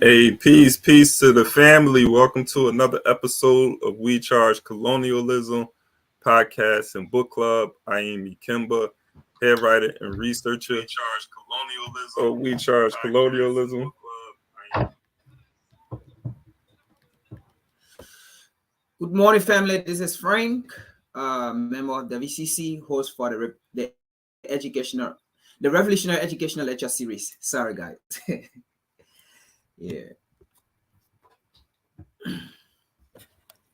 Hey, peace to the family. Welcome to another episode of We Charge Colonialism podcast and book club. I am Ikemba, head writer and researcher. We Charge Colonialism. Good morning, family. This is Frank, member of the VCC, host for the Revolutionary Educational Lecture Series. Sorry, guys. Yeah.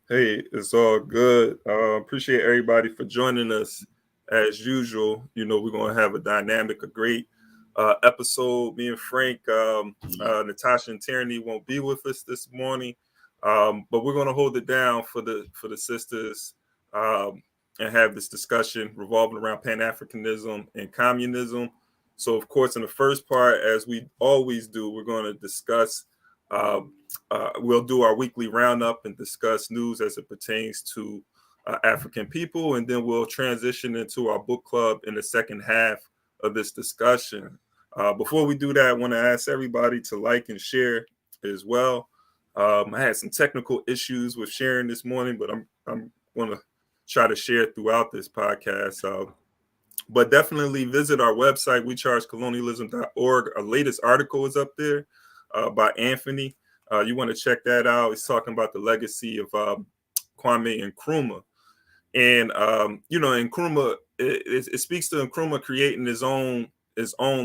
Hey, it's all good. Appreciate everybody for joining us. As usual, we're going to have a dynamic, a great episode. Me and Frank, Natasha and Tierney won't be with us this morning, but we're going to hold it down for the sisters and have this discussion revolving around Pan-Africanism and communism. So, of course, in the first part, as we always do, we're going to discuss. We'll do our weekly roundup and discuss news as it pertains to African people, and then we'll transition into our book club in the second half of this discussion. Before we do that, I want to ask everybody to like and share as well. I had some technical issues with sharing this morning, but I'm going to try to share throughout this podcast. But definitely visit our website, wechargecolonialism.org. Our latest article is up there by Anthony. You want to check that out. He's talking about the legacy of Kwame Nkrumah. And, Nkrumah, it speaks to Nkrumah creating his own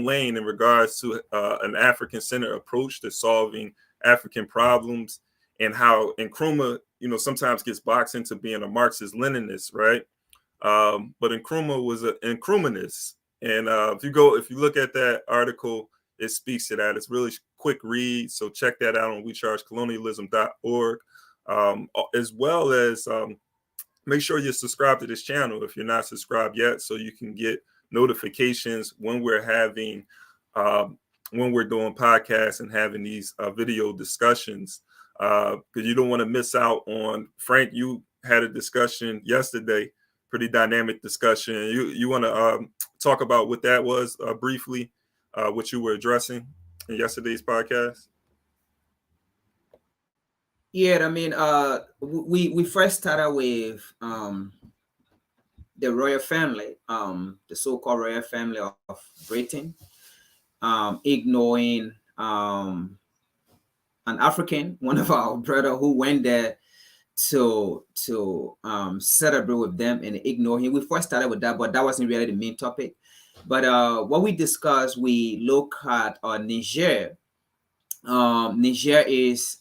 lane in regards to an African-centered approach to solving African problems, and how Nkrumah, sometimes gets boxed into being a Marxist-Leninist, right? But Nkrumah was an Nkrumahist. And if you look at that article, it speaks to that. It's really quick read, so check that out on wechargecolonialism.org, as well as make sure you subscribe to this channel if you're not subscribed yet, so you can get notifications when we're having when we're doing podcasts and having these video discussions, because you don't want to miss out on. Frank, you had a discussion yesterday, pretty dynamic discussion. You want to talk about what that was briefly? What you were addressing in yesterday's podcast? Yeah, we first started with the royal family, the so-called royal family of Britain, ignoring an African, one of our brother, who went there to celebrate with them and ignore him. We first started with that, but that wasn't really the main topic. But what we discussed, we look at Niger. Niger is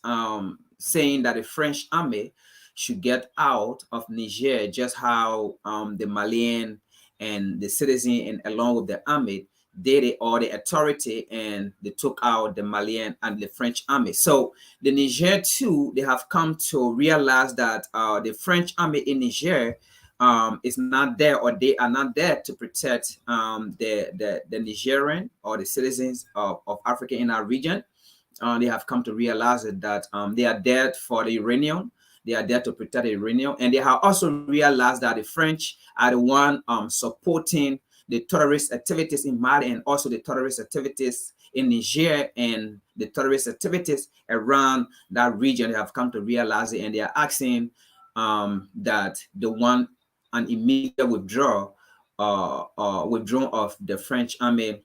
saying that the French army should get out of Niger, just how the Malian and the citizen, and along with the army, they all the authority, and they took out the Malian and the French army. So the Niger too, they have come to realize that the French army in Niger is not there, or they are not there to protect the Nigerian or the citizens of Africa in our region. They have come to realize that they are there for the uranium. They are there to protect the uranium, and they have also realized that the French are the one supporting the terrorist activities in Mali, and also the terrorist activities in Niger, and the terrorist activities around that region. They have come to realize it, and they are asking that they want an immediate withdrawal of the French army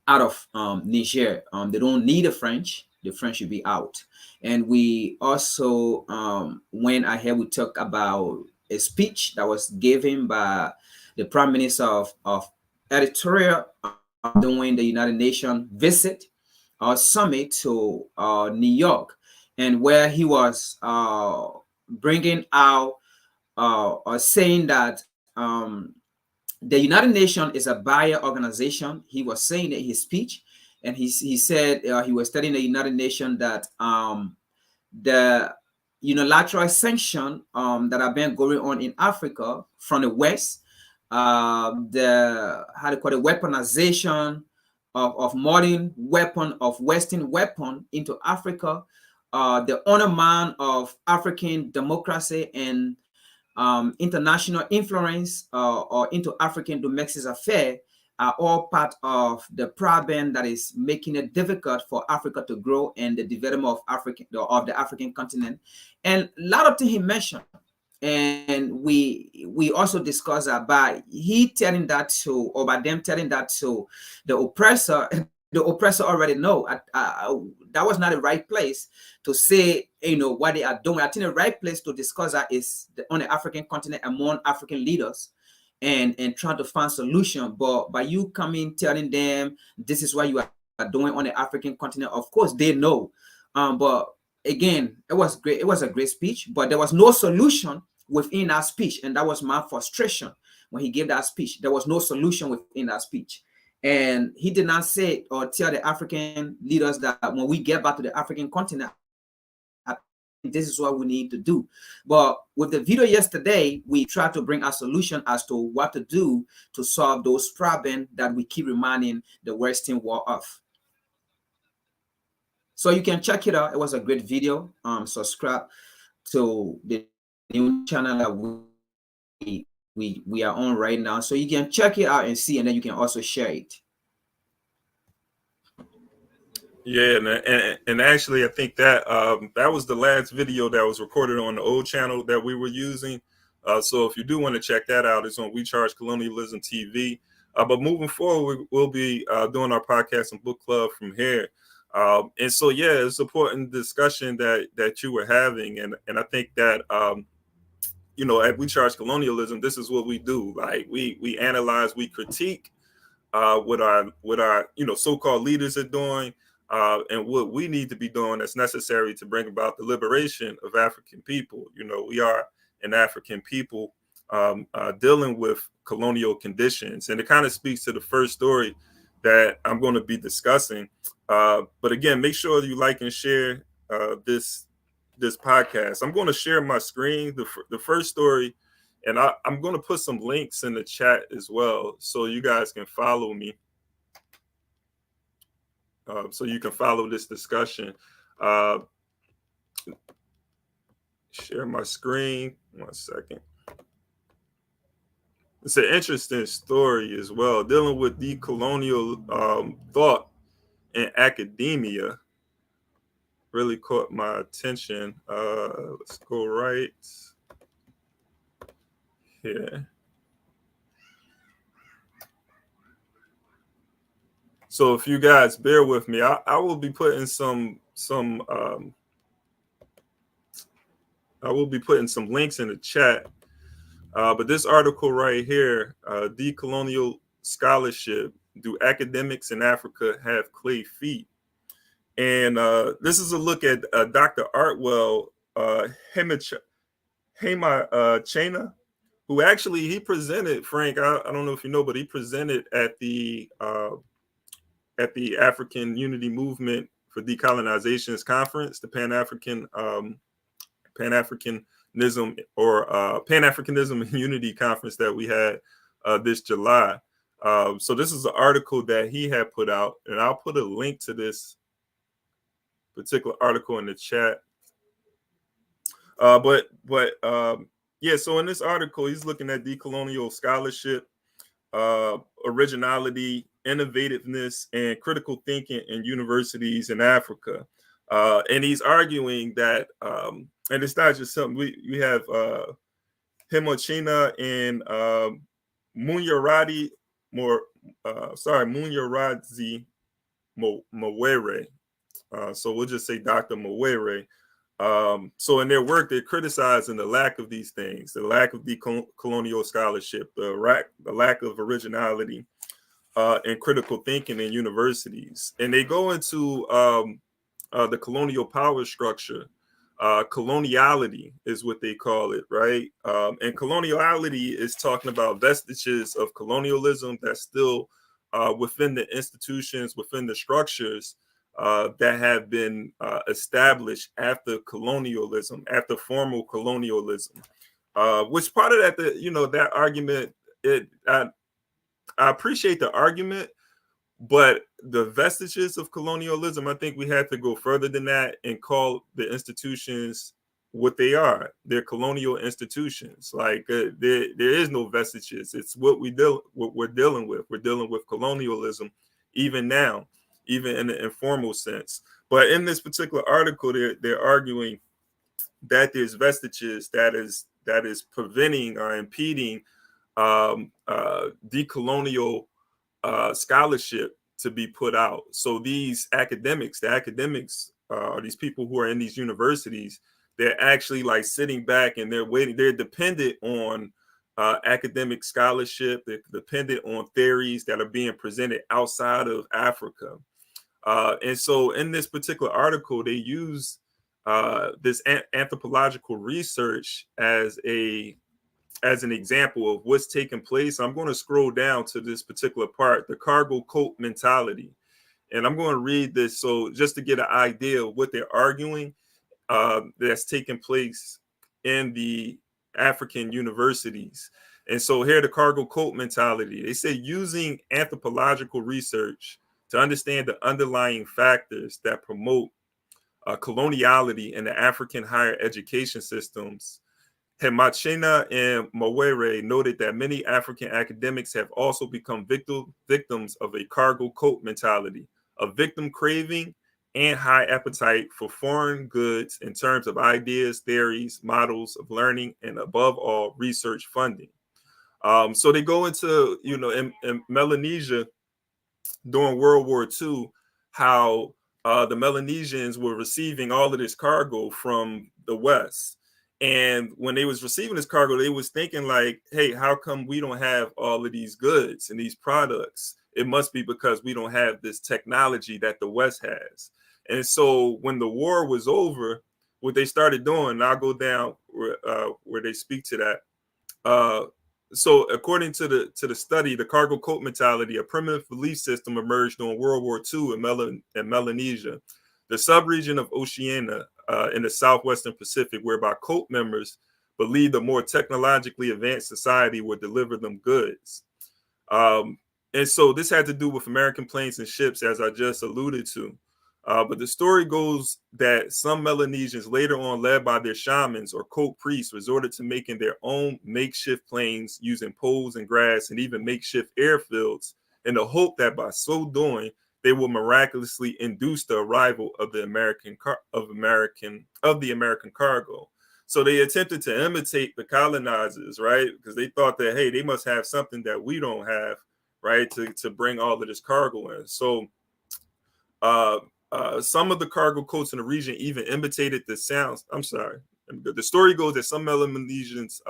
out of Niger. They don't need the French should be out. And we also went ahead, we talked about a speech that was given by the Prime Minister of Eritrea during the United Nations visit or summit to New York, and where he was bringing out or saying that the United Nations is a buyer organization. He was saying in his speech, and he said he was telling the United Nations that the unilateral sanction that have been going on in Africa from the West, the weaponization of modern weapon, of Western weapon into Africa, the undermine of African democracy and international influence or into African domestic affairs are all part of the problem that is making it difficult for Africa to grow and the development of the African continent. And a lot of things he mentioned. And we also discussed that by them telling that to the oppressor, the oppressor already know that was not the right place to say, what they are doing. I think the right place to discuss that is on the African continent among African leaders and trying to find solution. But by you coming telling them this is what you are doing on the African continent, of course they know. But again, it was great. It was a great speech, but there was no solution within that speech, and that was my frustration when he gave that speech. There was no solution within that speech, and he did not say or tell the African leaders that when we get back to the African continent, this is what we need to do. But with the video yesterday, we tried to bring a solution as to what to do to solve those problems that we keep reminding the Western world of. So you can check it out. It was a great video. Subscribe to the new channel that we are on right now, so you can check it out and see, and then you can also share it. Yeah, and actually, I think that that was the last video that was recorded on the old channel that we were using. So if you do want to check that out, it's on We Charge Colonialism TV. But moving forward, we'll be doing our podcast and book club from here. And so, yeah, it's an important discussion that you were having, and I think that at We Charge Colonialism, this is what we do. Like we analyze, we critique what our so-called leaders are doing. And what we need to be doing that's necessary to bring about the liberation of African people. We are an African people dealing with colonial conditions. And it kind of speaks to the first story that I'm going to be discussing. But again, make sure you like and share this podcast. I'm going to share my screen, the first story, and I'm going to put some links in the chat as well so you guys can follow me. So you can follow this discussion. Share my screen. 1 second. It's an interesting story as well, dealing with decolonial thought in academia. Really caught my attention. Let's go right here. So if you guys bear with me, I will be putting some links in the chat. But this article right here, Decolonial Scholarship, Do Academics in Africa Have Clay Feet? And this is a look at Dr. Artwell Hema-Chena, who actually he presented, Frank, I don't know if you know, but he presented at the African Unity Movement for Decolonization's conference, the Pan-Africanism and Unity conference that we had this July. So this is an article that he had put out, and I'll put a link to this particular article in the chat. Yeah, so in this article, he's looking at decolonial scholarship, originality, innovativeness, and critical thinking in universities in Africa. And he's arguing that, and it's not just something, we have Hema-Chena and Munyaradzi Mawere. So we'll just say Dr. Mawere. So in their work, they're criticizing the lack of these things, the lack of decolonial scholarship, the lack of originality and critical thinking in universities. And they go into the colonial power structure. Coloniality is what they call it, right? And coloniality is talking about vestiges of colonialism that's still within the institutions, within the structures that have been established after colonialism, after formal colonialism. Which part of that, that argument, I appreciate the argument, but the vestiges of colonialism, I think we have to go further than that and call the institutions what they are. They're colonial institutions. Like there is no vestiges. It's what we're dealing with. We're dealing with colonialism, even now, even in the informal sense. But in this particular article, they're arguing that there's vestiges that is preventing or impeding decolonial scholarship to be put out. So these academics, are these people who are in these universities, they're actually like sitting back and they're waiting. They're dependent on academic scholarship. They're dependent on theories that are being presented outside of Africa. And so in this particular article, they use this anthropological research as an example of what's taking place. I'm going to scroll down to this particular part, the cargo cult mentality. And I'm going to read this so just to get an idea of what they're arguing that's taking place in the African universities. And so here, the cargo cult mentality. They say using anthropological research to understand the underlying factors that promote coloniality in the African higher education systems. Hemachena and Mawere noted that many African academics have also become victims of a cargo cult mentality, a victim craving and high appetite for foreign goods in terms of ideas, theories, models of learning, and above all, research funding. So they go into, in Melanesia during World War II, how the Melanesians were receiving all of this cargo from the West. And when they was receiving this cargo, they was thinking like, hey, how come we don't have all of these goods and these products? It must be because we don't have this technology that the West has. And so when the war was over, what they started doing, and I'll go down where they speak to that. So according to the study, the cargo cult mentality, a primitive belief system emerged during World War II in Melanesia, the subregion of Oceania in the southwestern Pacific, whereby cult members believed a more technologically advanced society would deliver them goods. And so this had to do with American planes and ships, as I just alluded to. But the story goes that some Melanesians, later on led by their shamans or cult priests, resorted to making their own makeshift planes using poles and grass and even makeshift airfields in the hope that by so doing, they will miraculously induce the arrival of the American cargo. So they attempted to imitate the colonizers, right? Because they thought that, hey, they must have something that we don't have, right? To bring all of this cargo in. So some of the cargo cults in the region even imitated the sounds. I'm sorry. The story goes that some Melanesians,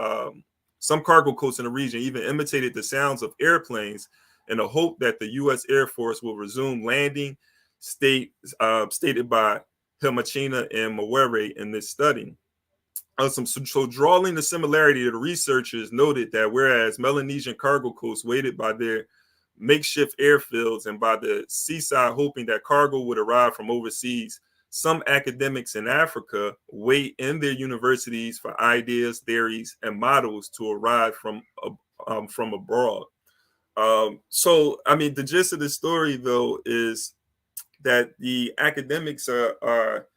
some cargo cults in the region even imitated the sounds of airplanes in the hope that the U.S. Air Force will resume landing, stated by Hemachena and Mawere in this study. So drawing the similarity, the researchers noted that whereas Melanesian cargo cults waited by their makeshift airfields and by the seaside hoping that cargo would arrive from overseas, some academics in Africa wait in their universities for ideas, theories, and models to arrive from abroad. So, I mean, the gist of the story, though, is that the academics are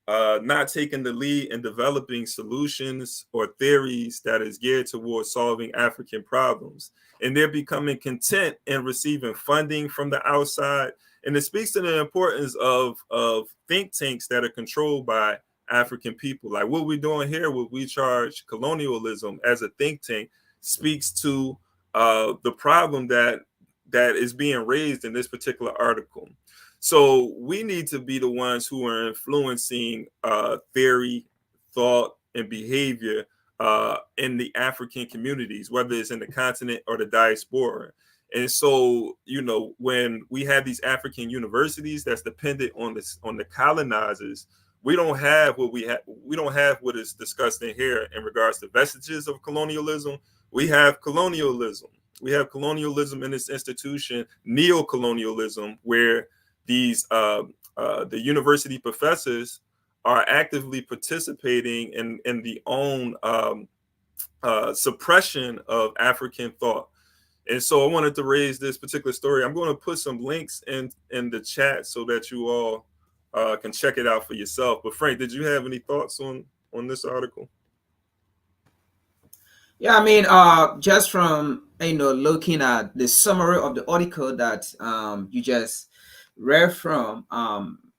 not taking the lead in developing solutions or theories that is geared towards solving African problems. And they're becoming content in receiving funding from the outside. And it speaks to the importance of think tanks that are controlled by African people. Like what we're doing here, what we charge colonialism as a think tank, speaks to the problem that is being raised in this particular article. So we need to be the ones who are influencing theory, thought, and behavior in the African communities, whether it's in the continent or the diaspora. And so, when we have these African universities that's dependent on the colonizers, we don't have what we have. We don't have what is discussed in here in regards to vestiges of colonialism. We have colonialism. We have colonialism in this institution, neo-colonialism, where these the university professors are actively participating in the own suppression of African thought. And so I wanted to raise this particular story. I'm going to put some links in the chat so that you all can check it out for yourself. But Frank, did you have any thoughts on on this article? Yeah, I mean, just from looking at the summary of the article that you just read from,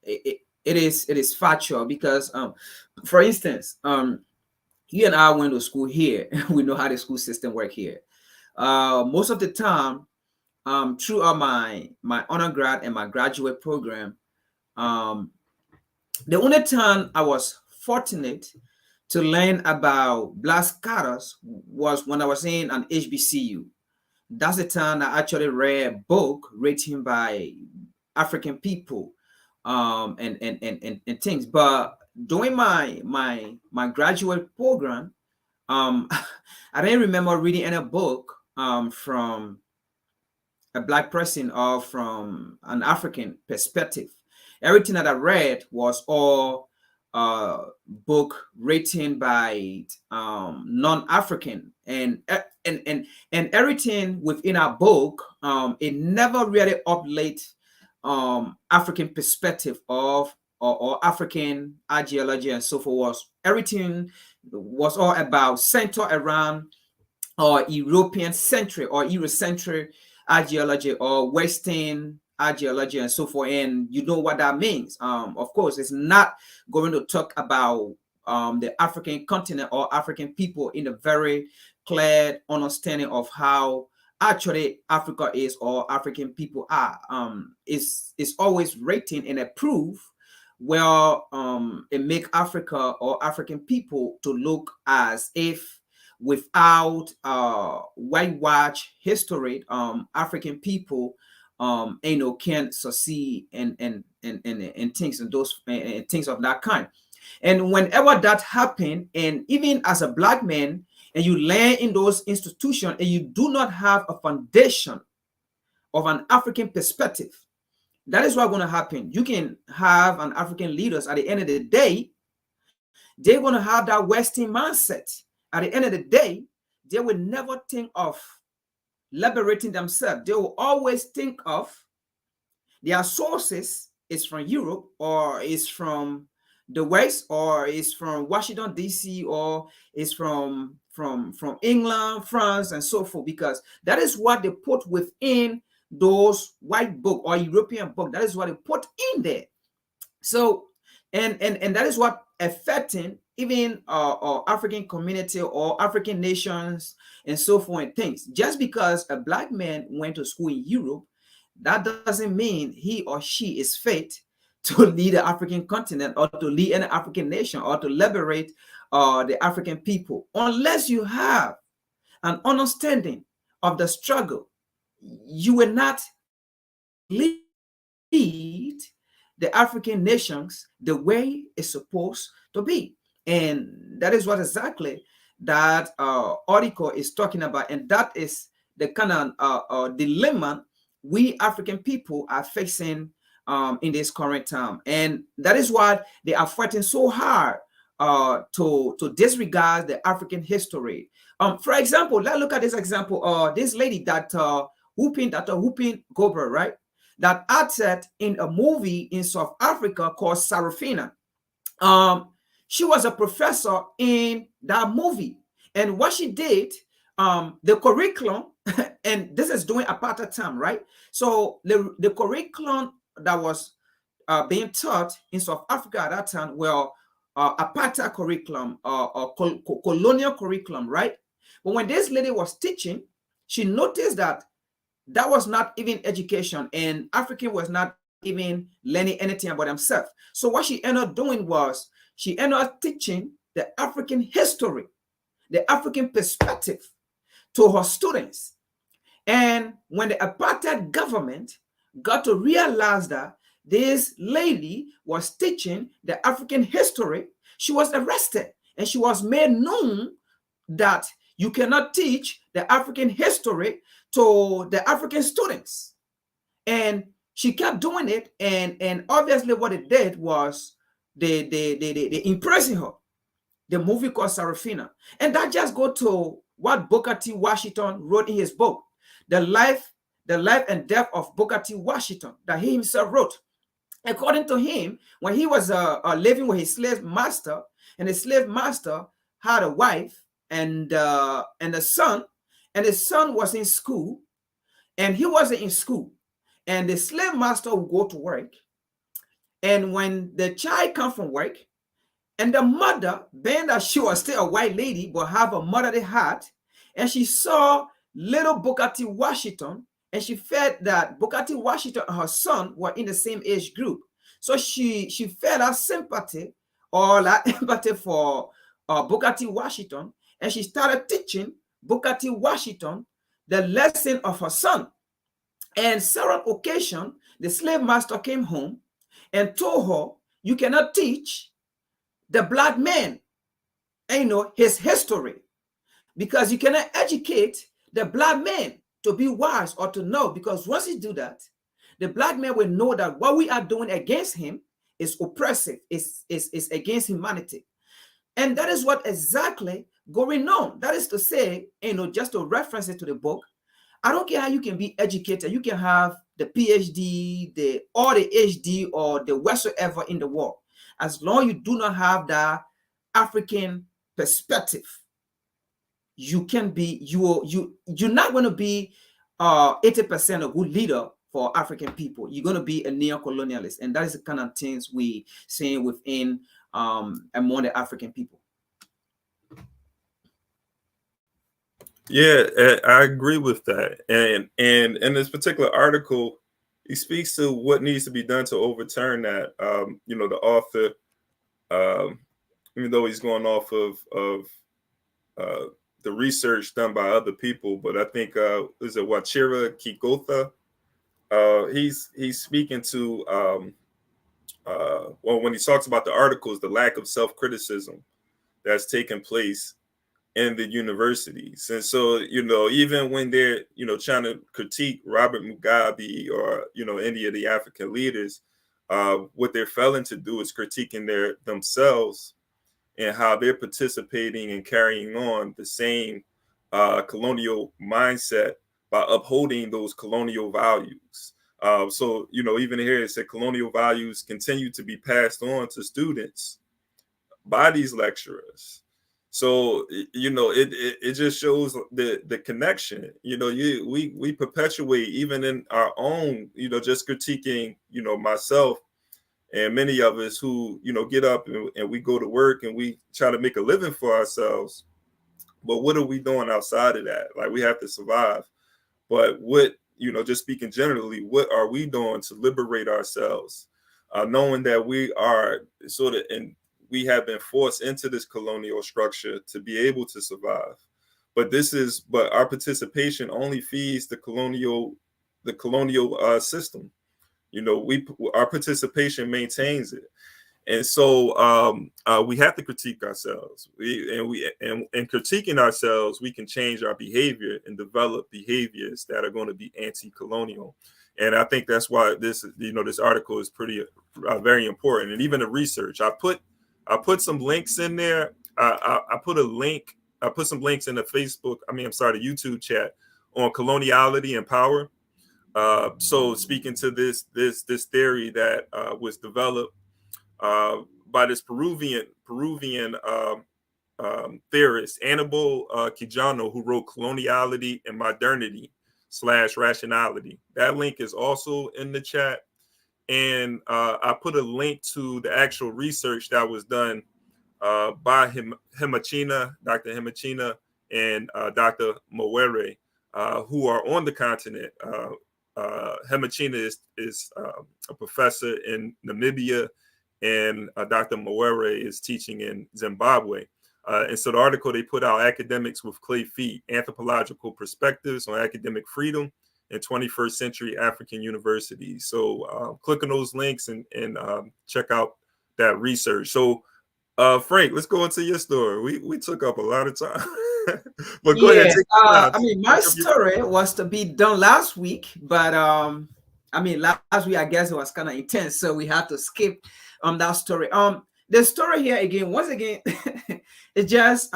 it is factual because, for instance, you and I went to school here. We know how the school system work here. Most of the time, throughout my undergrad and my graduate program, the only time I was fortunate to learn about Black scholars was when I was in an HBCU. That's the time I actually read a book written by African people, and things. But during my graduate program, I didn't remember reading any book from a Black person or from an African perspective. Everything that I read was all book written by non-African, and everything within our book, it never really uplift African perspective of or African ideology and so forth. Everything was all about center around or European centric or Eurocentric ideology or Western ideology and so forth. And you know what that means. Of course, it's not going to talk about the African continent or African people in a very clear understanding of how actually Africa is or African people are. It's always rating and approved where it make Africa or African people to look as if without whitewash history, African people can succeed and things and those and things of that kind. And whenever that happen, and even as a Black man, and you learn in those institutions and you do not have a foundation of an African perspective, that is what's going to happen. You can have an African leaders at the end of the day, they're going to have that Western mindset. At the end of the day, they will never think of liberating themselves. They will always think of their sources is from Europe or is from the West or is from Washington, D.C. or is from England, France, and so forth, because that is what they put within those white book or European book. That is what they put in there. So, and that is what affecting even African community or African nations and so forth and things. Just because a Black man went to school in Europe, that doesn't mean he or she is fit to lead the African continent or to lead an African nation or to liberate the African people. Unless you have an understanding of the struggle, you will not lead the African nations the way it's supposed to be. And that is what exactly that article is talking about. And that is the kind of dilemma we African people are facing in this current time. And that is why they are fighting so hard to disregard the African history. For example, let's look at this example. This lady that Whoopi Goldberg, right? That acted in a movie in South Africa called Sarafina. She was a professor in that movie. And what she did, the curriculum, and this is during apartheid time, right? So the curriculum that was being taught in South Africa at that time were apartheid curriculum or colonial curriculum, right? But when this lady was teaching, she noticed that was not even education, and African was not even learning anything about themselves. So what she ended up doing was she ended up teaching the African history, the African perspective to her students. And when the apartheid government got to realize that this lady was teaching the African history, she was arrested and she was made known that you cannot teach the African history to the African students. And she kept doing it. And obviously what it did was they imprisoned her. The movie called Sarafina. And that just go to what Booker T. Washington wrote in his book, The Life and Death of Booker T. Washington, that he himself wrote. According to him, when he was living with his slave master, and the slave master had a wife and a son, and the son was in school, and he wasn't in school, and the slave master would go to work, and when the child come from work, and the mother, being that she was still a white lady but have a motherly heart, and she saw little Booker T. Washington, and she felt that Booker T. Washington and her son were in the same age group. So she felt that sympathy or that empathy for Booker T. Washington, and she started teaching Booker T. Washington the lesson of her son. And several occasions, the slave master came home and told her, you cannot teach the black man, his history, because you cannot educate the black man to be wise or to know, because once you do that, the black man will know that what we are doing against him is oppressive, is against humanity. And that is what exactly going on. That is to say, just to reference it to the book, I don't care how you can be educated. You can have the PhD, or the HD, or the whatsoever in the world. As long as you do not have that African perspective, you can be, you're not going to be 80% a good leader for African people. You're going to be a neo-colonialist. And that is the kind of things we see within among the African people. Yeah, I agree with that. And in this particular article, he speaks to what needs to be done to overturn that. The author, even though he's going off of the research done by other people, but I think is it Wachira Kigotha? He's speaking to when he talks about the articles, the lack of self-criticism that's taken place in the universities. And so, even when they're, trying to critique Robert Mugabe or, any of the African leaders, what they're failing to do is critiquing themselves and how they're participating and carrying on the same colonial mindset by upholding those colonial values. So, even here it said colonial values continue to be passed on to students by these lecturers. So, it just shows the connection. We perpetuate, even in our own, just critiquing, myself and many of us who, get up and we go to work and we try to make a living for ourselves. But what are we doing outside of that? Like, we have to survive. But what, just speaking generally, what are we doing to liberate ourselves? Knowing that we are sort of we have been forced into this colonial structure to be able to survive. But our participation only feeds the colonial system. Our participation maintains it. And so we have to critique ourselves. And critiquing ourselves, we can change our behavior and develop behaviors that are going to be anti-colonial. And I think that's why this article is pretty very important. And even the research, I put some links in there. I put some links in the the YouTube chat on coloniality and power. So speaking to this theory that was developed by this Peruvian theorist Aníbal Quijano, who wrote Coloniality and Modernity / Rationality. That link is also in the chat. And I put a link to the actual research that was done by Himachina, Dr. Himachina, and Dr. Moere, who are on the continent. Himachina is a professor in Namibia, and Dr. Moere is teaching in Zimbabwe. And so the article they put out, Academics with Clay Feet, Anthropological Perspectives on Academic Freedom in 21st Century African Universities. So click on those links and check out that research. So Frank, let's go into your story. We took up a lot of time. But go ahead. My story was to be done last week, but last week I guess it was kind of intense, so we had to skip that story. The story here again, once again, it's just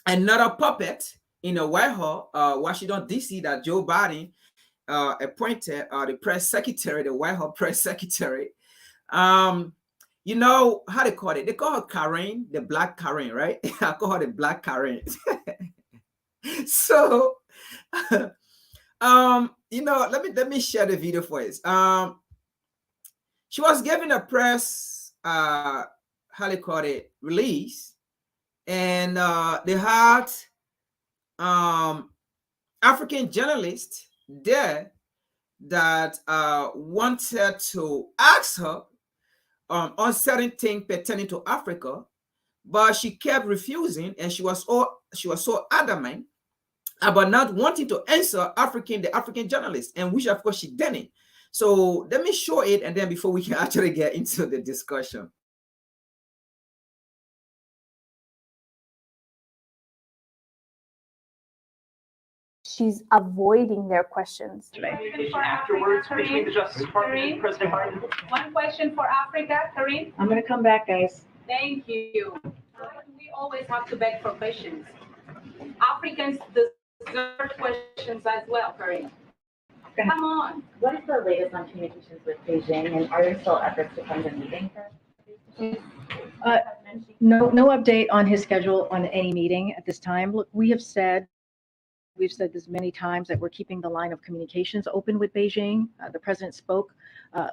another puppet in a Whitehall, Washington D.C. that Joe Biden appointed the press secretary, the Whitehall press secretary. you know, how they call it? They call her Karen, the black Karen, right? I call her the black Karen. So, you know, let me share the video for us. She was given a press, how they call it, release, and they had African journalists there that wanted to ask her on certain things pertaining to Africa, but she kept refusing, and she was so adamant about not wanting to answer the African journalists, and which of course she didn't. So let me show it, and then before we can actually get into the discussion. She's avoiding their questions. Afterwards, between the Justice Department and President Biden. One question for Africa, Kareem. I'm going to come back, guys. Thank you. We always have to beg for questions. Africans deserve questions as well, Kareem. Come on. What is the latest on communications with Beijing, and are there still efforts to find a meeting for? No update on his schedule on any meeting at this time. Look, we've said this many times that we're keeping the line of communications open with Beijing. The president spoke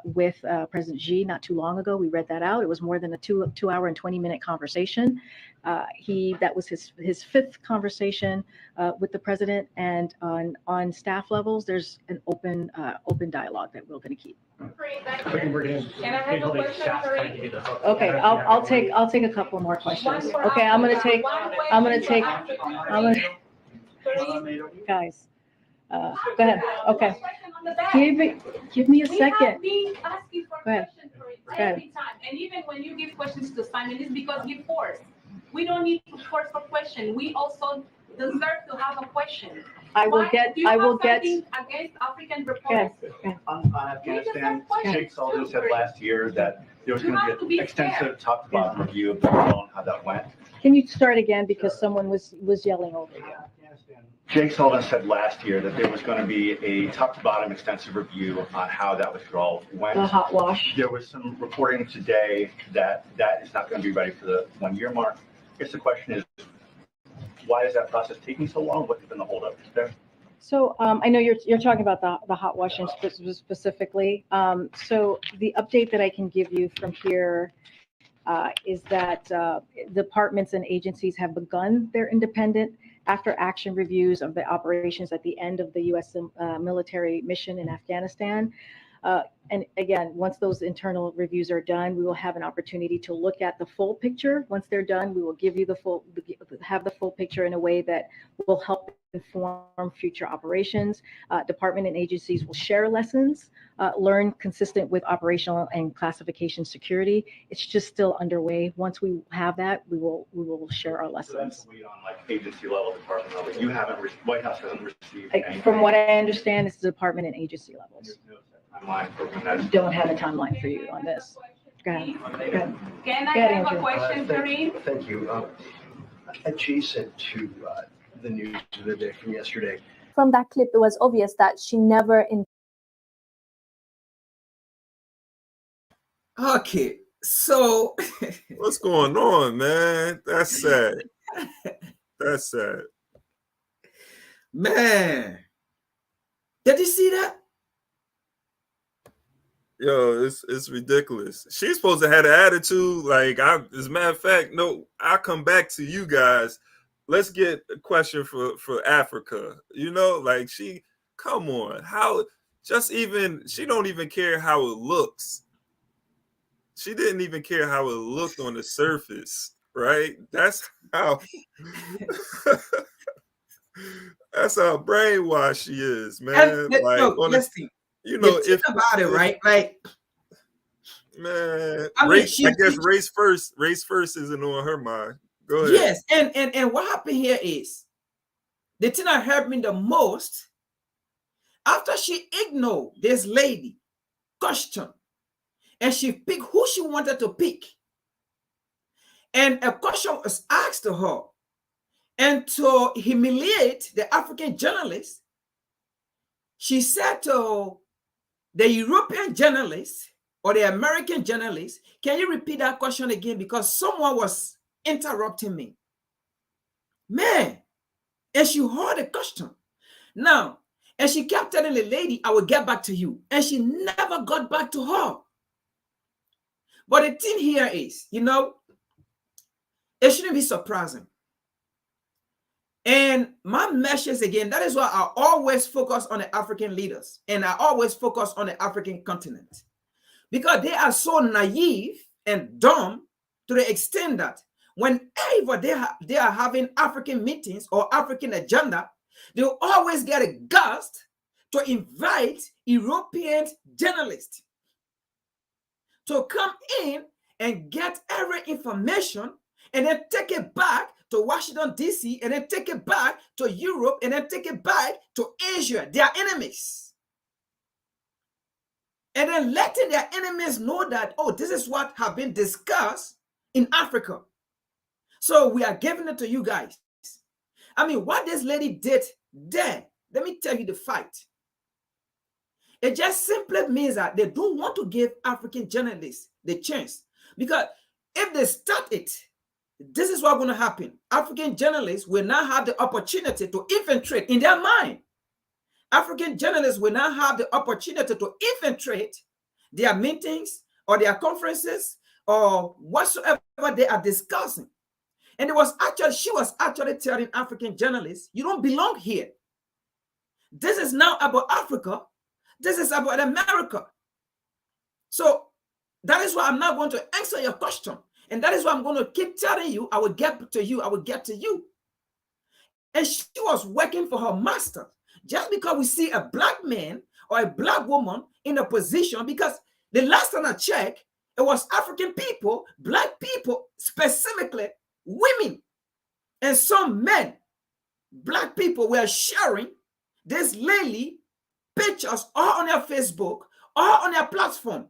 with President Xi not too long ago. We read that out. It was more than a 2 hour and 20-minute conversation. That was his fifth conversation with the president, and on staff levels, there's an open dialogue that we're going to keep. Can I have a question, Kareem? Okay, I'll take a couple more questions. Okay, I'm gonna take. Guys, go ahead. Okay. Give me a second. We have been asking for Go ahead. questions for every time. And even when you give questions to Simon, it's because you force. We don't need to force for question. We also deserve to have a question. I will get. Something against African reporters? On Afghanistan, Sheikh Sultan said last year that there was going to be an extensive top-to-bottom review of the drone, how that went. Can you start again, because someone was yelling over you? Jake Sullivan said last year that there was going to be a top-to-bottom extensive review on how that withdrawal went. The hot wash. There was some reporting today that is not going to be ready for the 1-year mark. I guess the question is, why is that process taking so long? What's been the holdup there? So I know you're talking about the hot washing specifically. So the update that I can give you from here is that departments and agencies have begun their independent after-action reviews of the operations at the end of the U.S. military mission in Afghanistan. And again, once those internal reviews are done, we will have an opportunity to look at the full picture. Once they're done, we will give you the full picture in a way that will help inform future operations. Department and agencies will share lessons, learn consistent with operational and classification security. It's just still underway. Once we have that, we will share our lessons. So that's wait on like agency level, department level. You haven't, White House hasn't received any. From what I understand, it's the department and agency levels. Timeline for when that's. Don't have a timeline for you on this. Go ahead. Can I Go ahead, have a Andrew. question, Kareem? Thank you. Adjacent to the news of the day from yesterday. From that clip, it was obvious that she never Okay, so What's going on, man? That's sad. That's sad. man, did you see that? Yo, it's ridiculous. She's supposed to have an attitude. Like, as a matter of fact, no, I'll come back to you guys. Let's get a question for Africa. You know, like come on. She don't even care how it looks. She didn't even care how it looked on the surface, right? That's how that's how brainwashed she is, man. Listen, you know, if about it, right? Like, man, I mean, I guess race first isn't on her mind. Go ahead. Yes, and what happened here is the thing that hurt me the most after she ignored this lady question and she picked who she wanted to pick, and a question was asked to her, and to humiliate the African journalist, she said to the European journalist or the American journalist, can you repeat that question again? Because someone was interrupting me. Man, and she heard the question. Now, and she kept telling the lady, I will get back to you. And she never got back to her. But the thing here is, you know, it shouldn't be surprising. And my message again, that is why I always focus on the African leaders. And I always focus on the African continent. Because they are so naive and dumb to the extent that whenever they are having African meetings or African agenda, they always get a gust to invite European journalists to come in and get every information and then take it back to Washington, D.C., and then take it back to Europe, and then take it back to Asia, their enemies. And then letting their enemies know that, oh, this is what have been discussed in Africa. So we are giving it to you guys. I mean, what this lady did there, let me tell you the fight. It just simply means that they don't want to give African journalists the chance. Because if they start it, this is what's going to happen. African journalists will now have the opportunity to infiltrate in their mind. African journalists will now have the opportunity to infiltrate their meetings or their conferences or whatsoever they are discussing. And she was actually telling African journalists, you don't belong here. This is now about Africa. This is about America. So that is why I'm not going to answer your question. And that is why I'm going to keep telling you, I will get to you, I will get to you. And she was working for her master. Just because we see a black man or a black woman in a position, because the last time I checked, it was African people, black people, specifically women, and some men, black people were sharing this lady pictures all on their Facebook, all on their platform.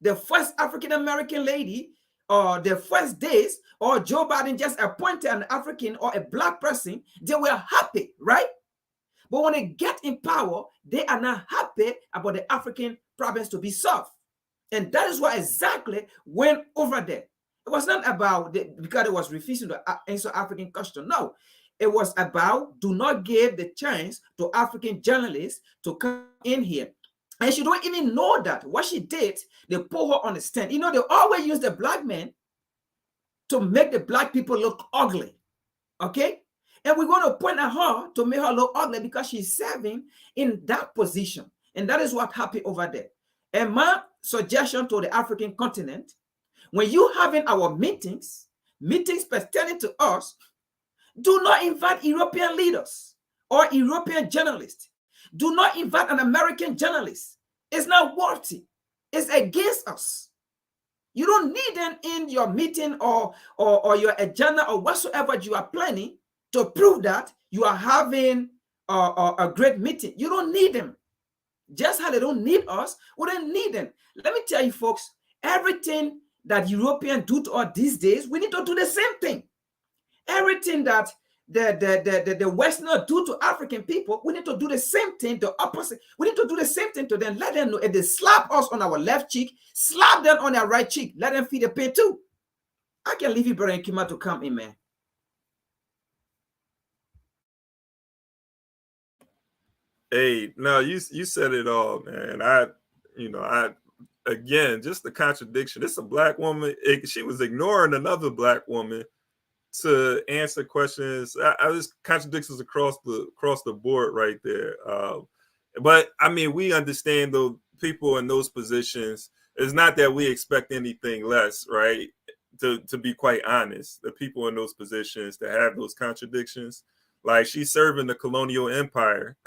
The first African-American lady, or the first days, or Joe Biden just appointed an African or a black person, they were happy, right? But when they get in power, they are not happy about the African problems to be solved. And that is what exactly went over there. It was not about because it was refusing to answer African question. No, it was about do not give the chance to African journalists to come in here. And she don't even know that. What she did, they put her on the stand. You know, they always use the black men to make the black people look ugly. Okay? And we're going to point at her to make her look ugly because she's serving in that position. And that is what happened over there. And my suggestion to the African continent, when you having our meetings pertaining to us, do not invite European leaders or European journalists. Do not invite an American journalist. It's not worthy. It's against us. You don't need them in your meeting or your agenda or whatsoever you are planning to prove that you are having a great meeting. You don't need them. Just how they don't need us, we don't need them. Let me tell you, folks, everything that Europeans do to us these days, we need to do the same thing. Everything that the Westerners do to African people, we need to do the same thing, the opposite. We need to do the same thing to them. Let them know if they slap us on our left cheek, slap them on their right cheek. Let them feel the pain too. I can leave you, brother Kima, to come in, man. Hey, no, you said it all, man. Again, just the contradiction. It's a black woman. She was ignoring another black woman to answer questions. There's contradictions across the board right there. But I mean, we understand the people in those positions. It's not that we expect anything less, right? To be quite honest, the people in those positions to have those contradictions. Like, she's serving the colonial empire.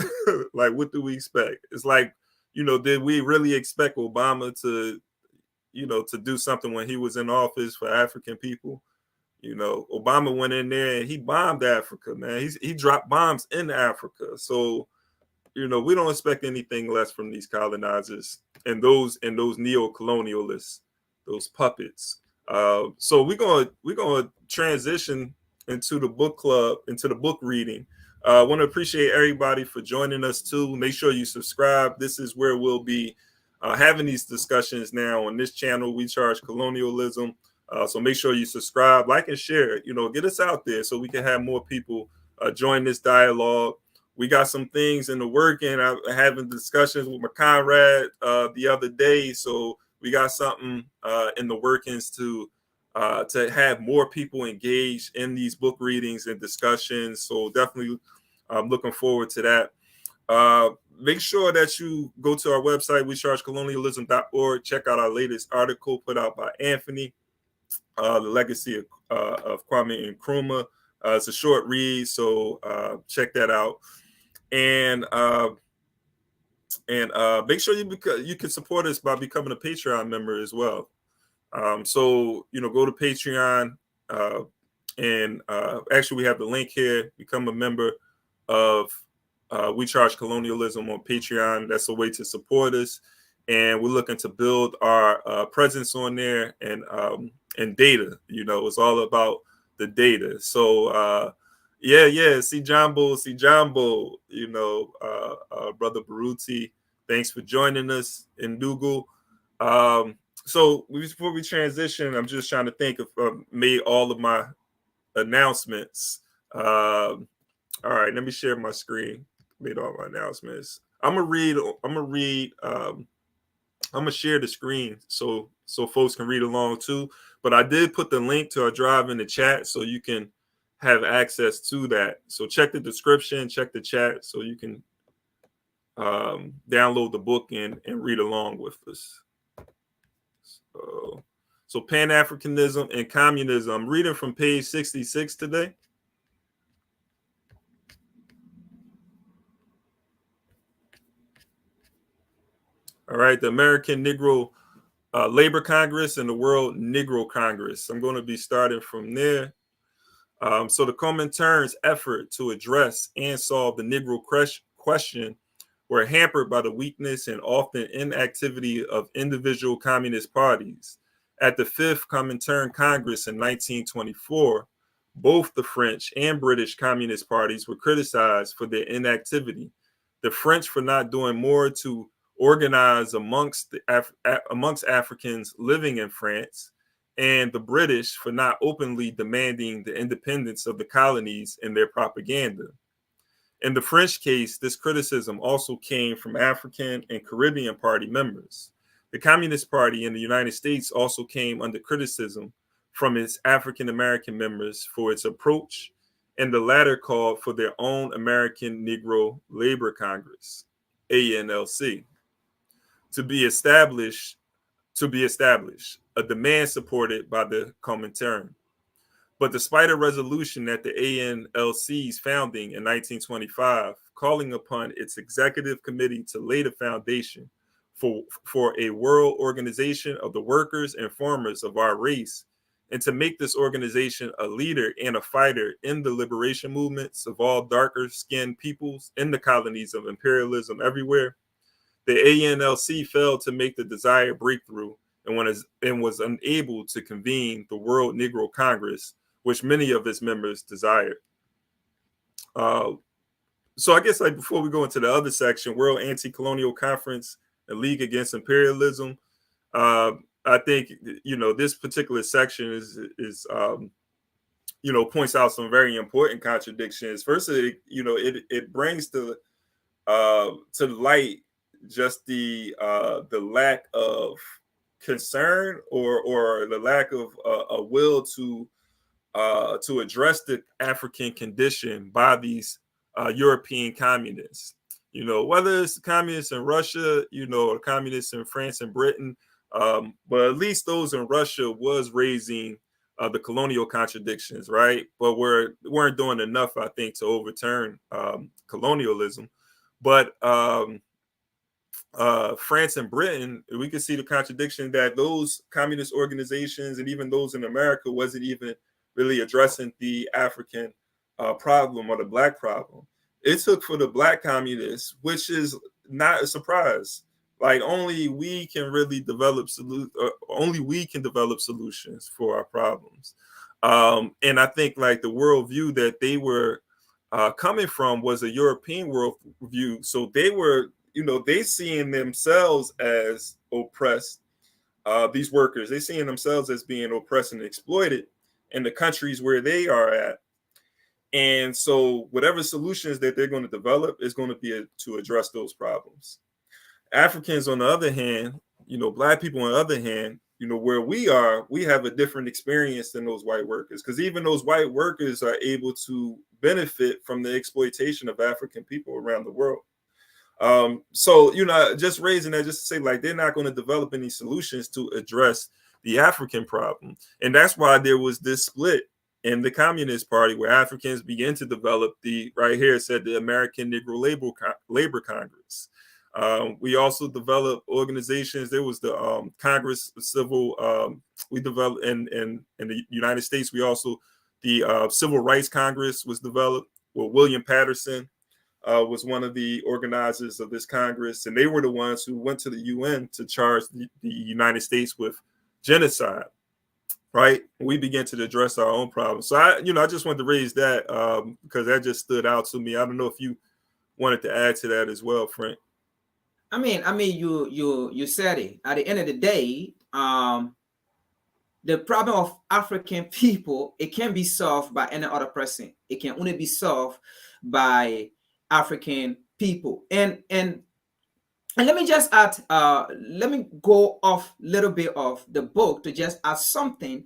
Like, what do we expect? It's like, did we really expect Obama to do something when he was in office for African people? Obama went in there and he bombed Africa, man. He dropped bombs in Africa. So, we don't expect anything less from these colonizers and those neo-colonialists, those puppets. So we're gonna transition into the book club, into the book reading. I want to appreciate everybody for joining us too. Make sure you subscribe. This is where we'll be having these discussions now on this channel. We charge colonialism. So make sure you subscribe, like, and share. Get us out there so we can have more people join this dialogue. We got some things in the work, and I'm having discussions with my comrade the other day. So we got something in the workings to have more people engaged in these book readings and discussions. So definitely looking forward to that. Make sure that you go to our website, wechargecolonialism.org. Check out our latest article put out by Anthony, The Legacy of Kwame Nkrumah. It's a short read, so check that out. And make sure you can support us by becoming a Patreon member as well. So go to Patreon, and actually we have the link here. Become a member of We Charge Colonialism on Patreon. That's a way to support us, and we're looking to build our presence on there and data. It's all about the data. So see Jumbo, Brother Baruti, thanks for joining us in Dougal. So before we transition, I'm just trying to think if I made all of my announcements. All right, let me share my screen. Made all my announcements. I'm gonna share the screen so folks can read along too. But I did put the link to our drive in the chat so you can have access to that. So check the description, check the chat so you can download the book and read along with us. So Pan-Africanism and Communism. I'm reading from page 66 today. All right, the American Negro Labor Congress and the World Negro Congress. I'm going to be starting from there. So the Comintern's effort to address and solve the Negro question were hampered by the weakness and often inactivity of individual communist parties. At the Fifth Comintern Congress in 1924, both the French and British Communist parties were criticized for their inactivity. The French for not doing more to organize amongst Africans living in France, and the British for not openly demanding the independence of the colonies in their propaganda. In the French case, this criticism also came from African and Caribbean party members. The Communist Party in the United States also came under criticism from its African American members for its approach, and the latter called for their own American Negro Labor Congress, ANLC, to be established, a demand supported by the Comintern. But despite a resolution at the ANLC's founding in 1925, calling upon its executive committee to lay the foundation for a world organization of the workers and farmers of our race, and to make this organization a leader and a fighter in the liberation movements of all darker-skinned peoples in the colonies of imperialism everywhere, the ANLC failed to make the desired breakthrough and was unable to convene the World Negro Congress, which many of its members desired. So I guess before we go into the other section, World Anti-Colonial Conference and League Against Imperialism, I think this particular section is points out some very important contradictions. First, it brings to light just the lack of concern or the lack of a will to address the African condition by these European communists. Whether it's the communists in Russia, or communists in France and Britain, but at least those in Russia was raising the colonial contradictions, right? But weren't doing enough, I think, to overturn colonialism. But France and Britain, we can see the contradiction that those communist organizations and even those in America wasn't even really addressing the African problem or the Black problem. It took for the Black communists, which is not a surprise. Only we can really develop solutions for our problems. And I think the worldview that they were coming from was a European worldview. So they were they seeing themselves as oppressed. These workers, they seeing themselves as being oppressed and exploited in the countries where they are at. And so whatever solutions that they're going to develop is going to be to address those problems. Africans, on the other hand, Black people, on the other hand, where we are, we have a different experience than those white workers, because even those white workers are able to benefit from the exploitation of African people around the world. So, just raising that just to say, like, they're not going to develop any solutions to address the African problem. And that's why there was this split in the Communist Party, where Africans began to develop right here it said the American Negro Labor Congress. We also developed organizations. There was the Congress Civil. We developed in the United States. We also the Civil Rights Congress was developed. Well, William Patterson was one of the organizers of this Congress, and they were the ones who went to the UN to charge the United States with genocide. Right, we began to address our own problems. So I just wanted to raise that because that just stood out to me. I don't know if you wanted to add to that as well, Frank. I mean, you said it. At the end of the day, the problem of African people, it can't be solved by any other person. It can only be solved by African people. And let me just add, let me go off a little bit of the book to just add something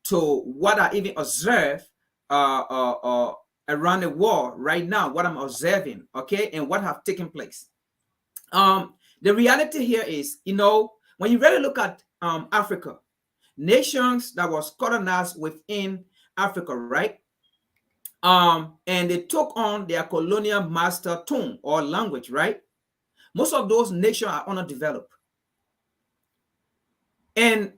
to what I even observe around the world right now, what I'm observing, okay, and what have taken place. The reality here is, when you really look at Africa, nations that was colonized within Africa, right? And they took on their colonial master tongue or language, right? Most of those nations are underdeveloped. And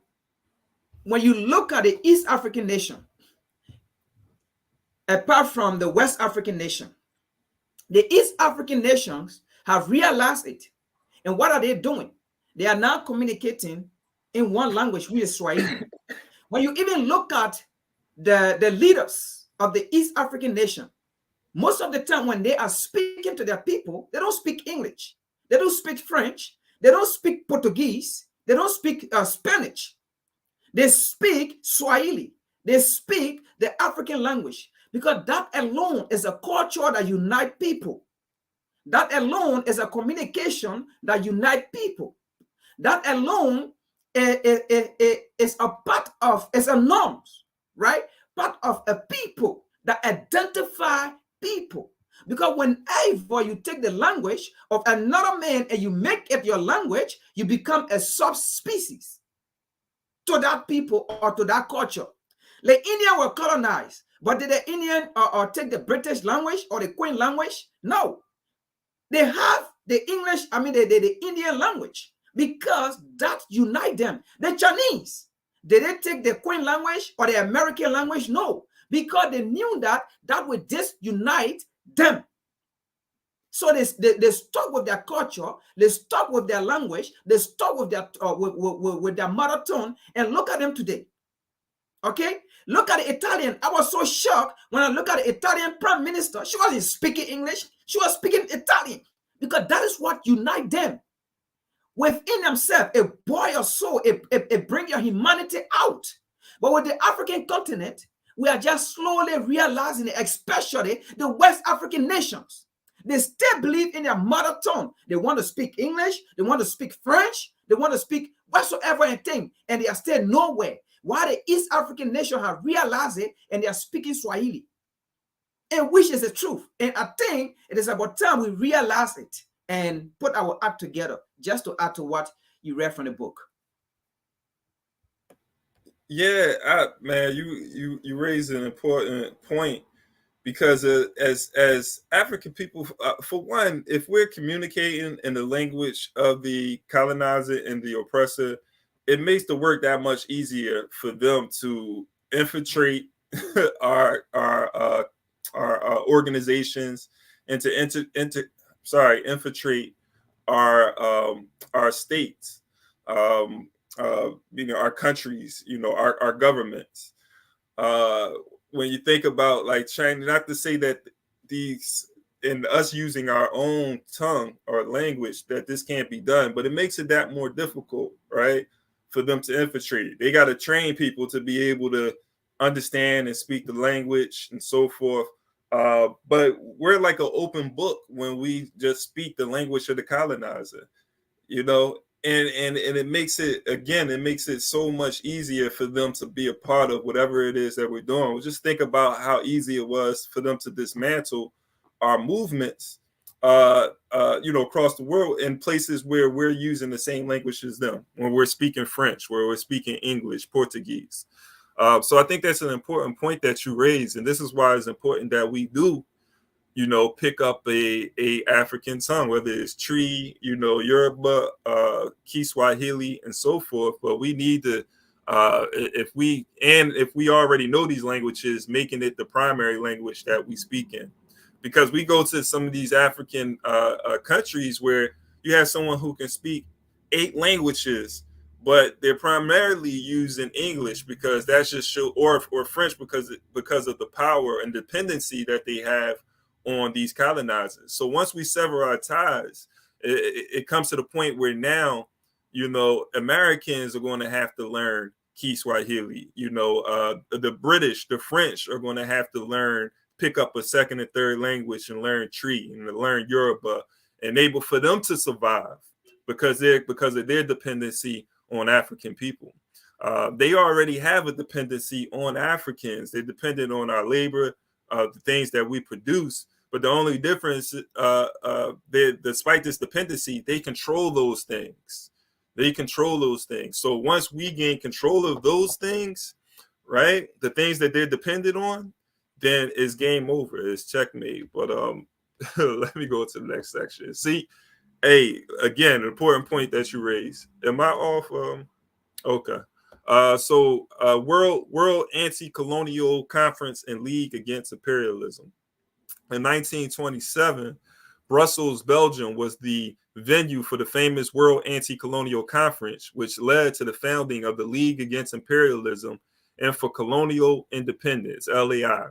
when you look at the East African nation, apart from the West African nation, the East African nations have realized it. And what are they doing? They are now communicating in one language, which is Swahili. When you even look at the leaders of the East African nation, most of the time when they are speaking to their people, they don't speak English. They don't speak French. They don't speak Portuguese. They don't speak Spanish. They speak Swahili. They speak the African language, because that alone is a culture that unites people. That alone is a communication that unites people. That alone is a part of, is a norm, right? Part of a people that identify people. Because whenever you take the language of another man and you make it your language, you become a subspecies to that people or to that culture. The Indians were colonized, but did the Indian or take the British language or the Queen language? No. They have the English, the Indian language, because that unite them. The Chinese, did they take the Queen language or the American language? No, because they knew that would disunite them. So they stuck with their culture, they stuck with their language, they stuck with their with their mother tongue. And look at them today. Okay, look at the Italian. I was so shocked when I look at the Italian prime minister. She wasn't speaking English, she was speaking Italian, because that is what unites them. Within themselves, a boy or so, it bring your humanity out. But with the African continent, we are just slowly realizing it, especially the West African nations. They still believe in their mother tongue. They want to speak English, they want to speak French, they want to speak whatsoever anything, and they are still nowhere. While the East African nation have realized it and they are speaking Swahili, and which is the truth. And I think it is about time we realize it and put our act together, just to add to what you read from the book. Yeah, man, you raise an important point, because as African people, for one, if we're communicating in the language of the colonizer and the oppressor, it makes the work that much easier for them to infiltrate our organizations and to infiltrate our states, our countries, our governments. When you think about like China, not to say that these in us using our own tongue or language that this can't be done, but it makes it that more difficult, right, for them to infiltrate. They got to train people to be able to understand and speak the language and so forth. But we're like an open book when we just speak the language of the colonizer, you know, and it makes it, again, it makes it so much easier for them to be a part of whatever it is that we're doing. Well, just think about how easy it was for them to dismantle our movements, you know, across the world in places where we're using the same language as them, when we're speaking French, where we're speaking English, Portuguese. So I think that's an important point that you raised, and this is why it's important that we do, you know, pick up a African tongue, whether it's Tree, you know, Yoruba, Kiswahili, and so forth. But we need to, if we already know these languages, making it the primary language that we speak in, because we go to some of these African countries where you have someone who can speak 8 languages, but they're primarily using English because that's just show, or French because of the power and dependency that they have on these colonizers. So once we sever our ties, it comes to the point where now, you know, Americans are going to have to learn Kiswahili. You know, the British, the French are going to have to learn, pick up a second and third language and learn Tree and learn Yoruba, enable for them to survive because of their dependency on African people. They already have a dependency on Africans. They're dependent on our labor, the things that we produce. But the only difference, despite this dependency, they control those things. They control those things. So once we gain control of those things, right, the things that they're dependent on, then it's game over. It's checkmate. But let me go to the next section. See, hey, again, an important point that you raised. Am I off? Okay. So World Anti-Colonial Conference and League Against Imperialism. In 1927, Brussels, Belgium was the venue for the famous World Anti-Colonial Conference, which led to the founding of the League Against Imperialism and for Colonial Independence, LAI.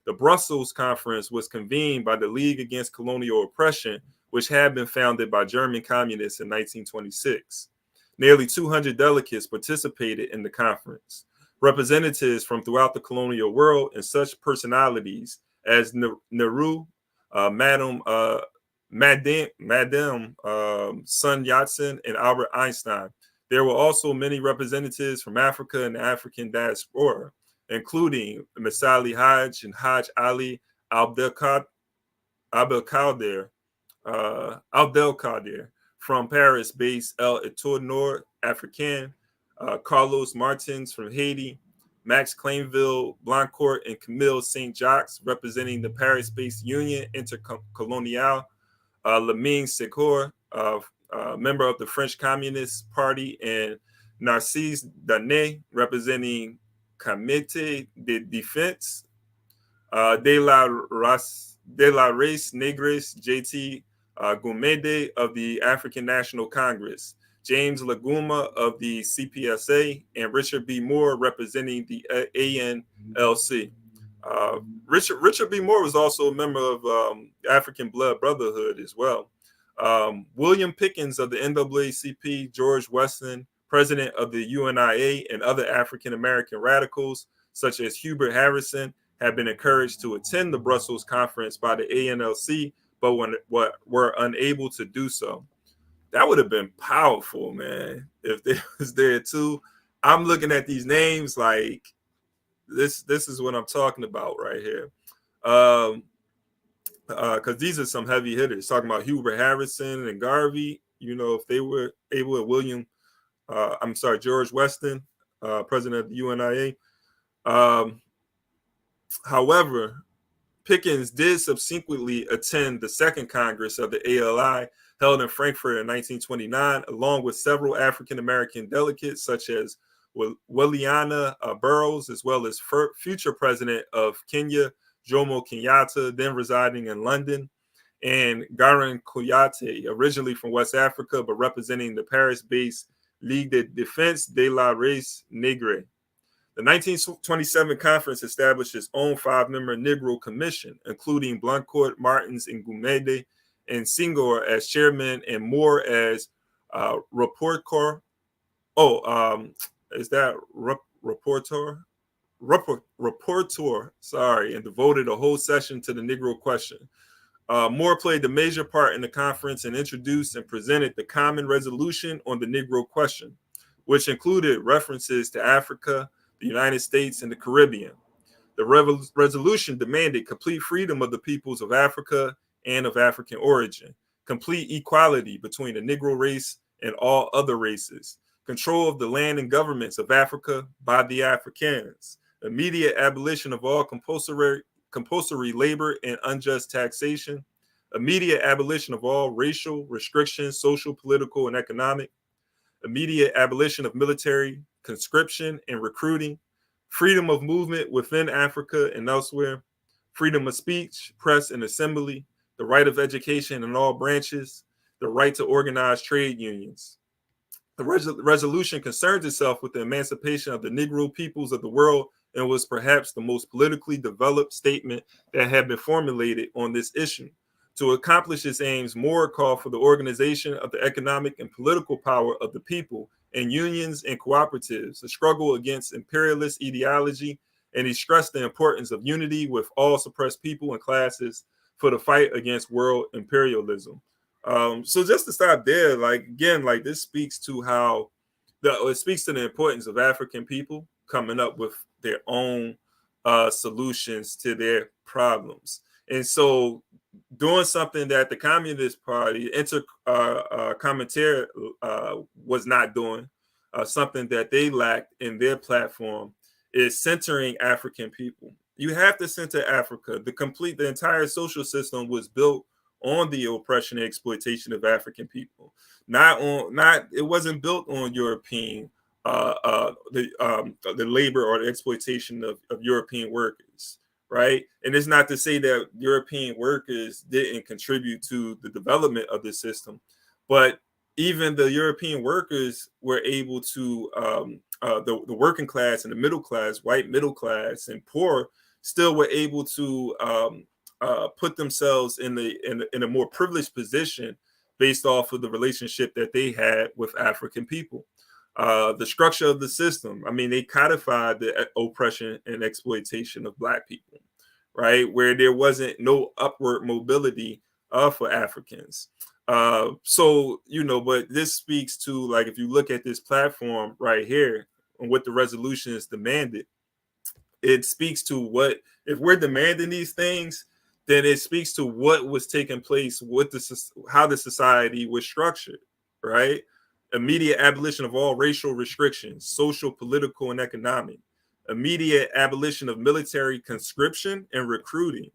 The Brussels Conference was convened by the League Against Colonial Oppression, which had been founded by German communists in 1926. Nearly 200 delegates participated in the conference. Representatives from throughout the colonial world and such personalities as Nehru, Madame Sun Yat-sen, and Albert Einstein. There were also many representatives from Africa and the African diaspora, including Misali Hajj and Hajj Ali Abdelkader from Paris-based El Etourneur Africain, Carlos Martins from Haiti, Max Clainville Blancourt, and Camille Saint-Jacques, representing the Paris-based Union Intercoloniale, Lamine Secour, member of the French Communist Party, and Narcisse Danet, representing Comité de Défense de la Race Negres, JT Goumede of the African National Congress, James Laguma of the CPSA, and Richard B. Moore representing the ANLC. Richard B. Moore was also a member of African Blood Brotherhood as well. William Pickens of the NAACP, George Weston, president of the UNIA, and other African American radicals, such as Hubert Harrison, have been encouraged to attend the Brussels conference by the ANLC, but were unable to do so. That would have been powerful, man, if they was there too. I'm looking at these names like this is what I'm talking about right here. Because these are some heavy hitters. Talking about Hubert Harrison and Garvey, you know, if they were able to, George Weston, president of the UNIA. However, Pickens did subsequently attend the Second Congress of the ALI held in Frankfurt in 1929, along with several African-American delegates such as Williana Burroughs, as well as future president of Kenya, Jomo Kenyatta, then residing in London, and Garan Kouyate, originally from West Africa, but representing the Paris-based Ligue de Défense de la Race Negre. The 1927 conference established its own 5-member Negro Commission, including Blancourt, Martins, and Gumede, and Senghor as chairman, and Moore as rapporteur. Is that rapporteur? Rapporteur, sorry, and devoted a whole session to the Negro question. Moore played a major part in the conference and introduced and presented the common resolution on the Negro question, which included references to Africa, the United States, and the Caribbean. The resolution demanded complete freedom of the peoples of Africa and of African origin, complete equality between the Negro race and all other races, control of the land and governments of Africa by the Africans, immediate abolition of all compulsory labor and unjust taxation, immediate abolition of all racial restrictions, social, political, and economic, immediate abolition of military conscription and recruiting, freedom of movement within Africa and elsewhere, freedom of speech, press, and assembly, the right of education in all branches, the right to organize trade unions. The resolution concerns itself with the emancipation of the Negro peoples of the world and was perhaps the most politically developed statement that had been formulated on this issue. To accomplish its aims, Moore called for the organization of the economic and political power of the people and unions and cooperatives, a struggle against imperialist ideology, and he stressed the importance of unity with all suppressed people and classes for the fight against world imperialism. So just to stop there, this speaks to how it speaks to the importance of African people coming up with their own solutions to their problems. And so doing something that the Communist Party, Commentary, was not doing, something that they lacked in their platform, is centering African people. You have to center Africa. The entire social system was built on the oppression and exploitation of African people. It wasn't built on European the labor or the exploitation of European workers, right? And it's not to say that European workers didn't contribute to the development of the system, but even the European workers were able to, the working class and the middle class, white middle class and poor, still were able to put themselves in a more privileged position based off of the relationship that they had with African people. The structure of the system, I mean, they codified the oppression and exploitation of Black people, right? Where there wasn't no upward mobility for Africans. So, but this speaks to, like, if you look at this platform right here and what the resolution is demanded, it speaks to what, if we're demanding these things, then it speaks to what was taking place, how the society was structured, right? Immediate abolition of all racial restrictions, social, political, and economic. Immediate abolition of military conscription and recruiting,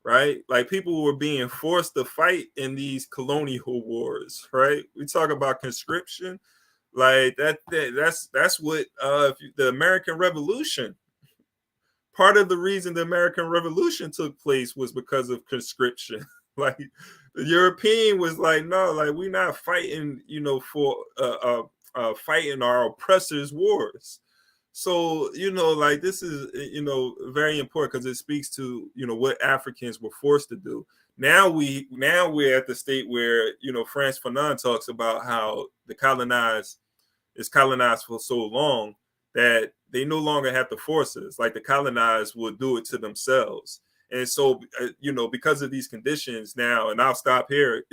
right? Like, people were being forced to fight in these colonial wars, right? We talk about conscription, like that's what the American Revolution. Part of the reason the American Revolution took place was because of conscription. Like, the European was like, no, like, we're not fighting, for fighting our oppressors' wars. So, like, this is, very important because it speaks to, what Africans were forced to do. Now we're at the state where, Frantz Fanon talks about how the colonized is colonized for so long that they no longer have to force us. Like, the colonized will do it to themselves. And so, because of these conditions now, and I'll stop here,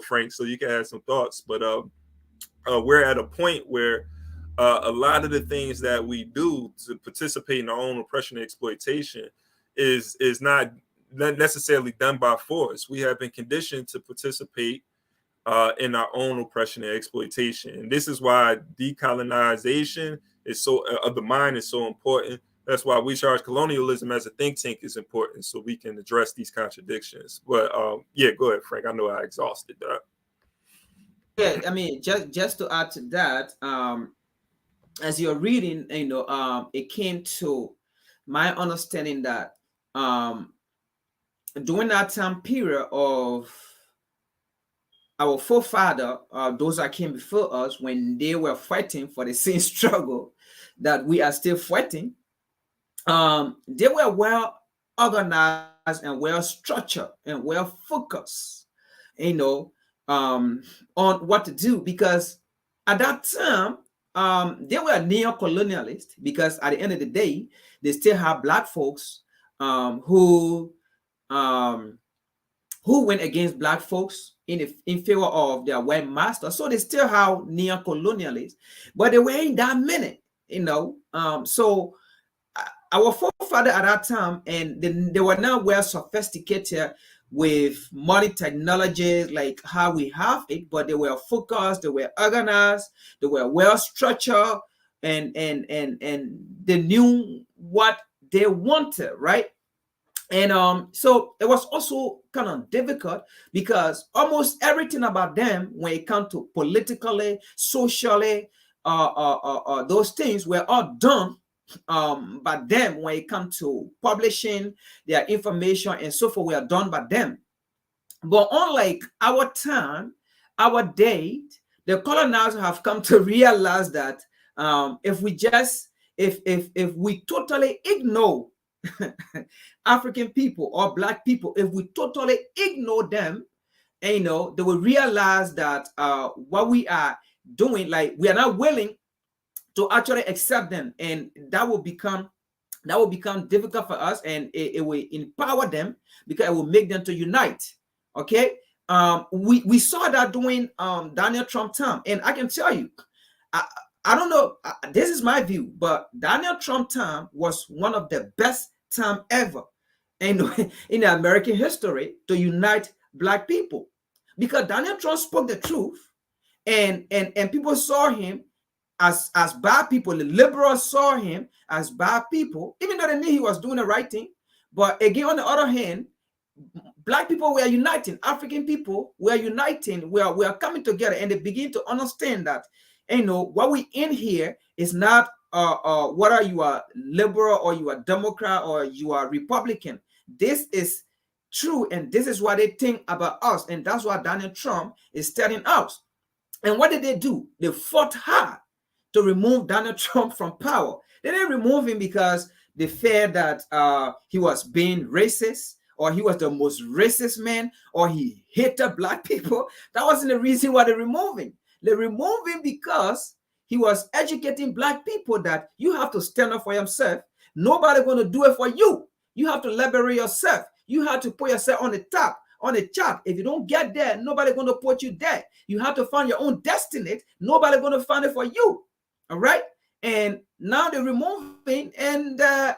Frank, so you can have some thoughts, but we're at a point where a lot of the things that we do to participate in our own oppression and exploitation is not necessarily done by force. We have been conditioned to participate in our own oppression and exploitation. And this is why decolonization of the mind is so important. That's why we charge colonialism as a think tank is important, so we can address these contradictions. But go ahead, Frank. I know I exhausted that. Yeah, I mean, just to add to that, as you're reading, it came to my understanding that during that time period of our forefather, those that came before us, when they were fighting for the same struggle that we are still fighting, they were well organized and well structured and well focused, you know, on what to do, because at that time, they were neo-colonialists, because at the end of the day, they still have black folks who went against black folks in favor of their white master. So they still have neo-colonialists, but they weren't that many, you know. So our forefather at that time, and they were now well sophisticated with modern technologies like how we have it, but they were focused, they were organized, they were well structured, and they knew what they wanted, right? And so it was also kind of difficult, because almost everything about them, when it comes to politically, socially, those things were all done by them. When it comes to publishing their information and so forth, were done by them. But unlike our time, our date, the colonizers have come to realize that if we totally ignore African people or black people, if we totally ignore them, and, you know, they will realize that what we are doing, like, we are not willing to actually accept them, and that will become difficult for us, and it will empower them, because it will make them to unite. Okay, we saw that during Donald Trump time, and I can tell you, I don't know, this is my view, but Donald Trump time was one of the best time ever in American history to unite black people, because Donald Trump spoke the truth, and people saw him as bad people. The liberals saw him as bad people, even though they knew he was doing the right thing. But again, on the other hand, black people were uniting, African people were uniting, we are coming together, and they begin to understand that, you know, what we in here is not whether you are liberal or you are Democrat or you are Republican. This is true, and this is what they think about us, and that's what Donald Trump is telling us. And what did they do? They fought hard to remove Donald Trump from power. They didn't remove him because they feared that he was being racist, or he was the most racist man, or he hated black people. That wasn't the reason why they removed him. They removed him because he was educating black people that you have to stand up for yourself. Nobody going to do it for you. You have to liberate yourself. You have to put yourself on the top, on the chart. If you don't get there, nobody going to put you there. You have to find your own destiny. Nobody going to find it for you. All right. And now they're removing, and the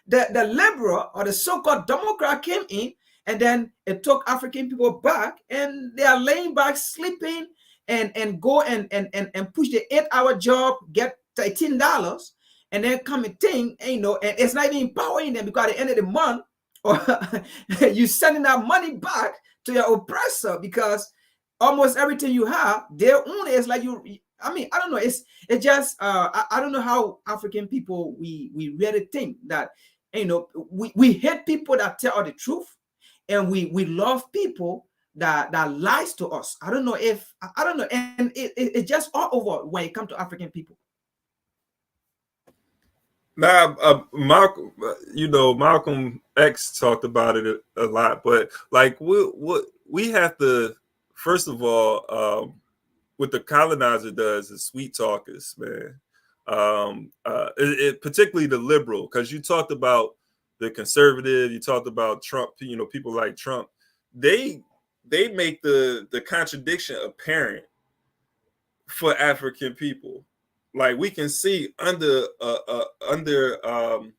liberal or the so-called Democrat came in, and then it took African people back, and they are laying back, sleeping, and go and push the 8-hour job, get $13, and then come and think, you know, and it's not even empowering them, because at the end of the month, or you sending that money back to your oppressor, because almost everything you have, their own is like you. I mean, I don't know. It's just I don't know how African people we really think that, you know, we hate people that tell the truth, and we love people that lies to us. I don't know, and it's just all over when it comes to African people. Now, Malcolm, you know, Malcolm X talked about it a lot, but like we have to, first of all, what the colonizer does is sweet talkers, man. Particularly the liberal, because you talked about the conservative, you talked about Trump, you know, people like Trump. They make the contradiction apparent for African people. Like, we can see under the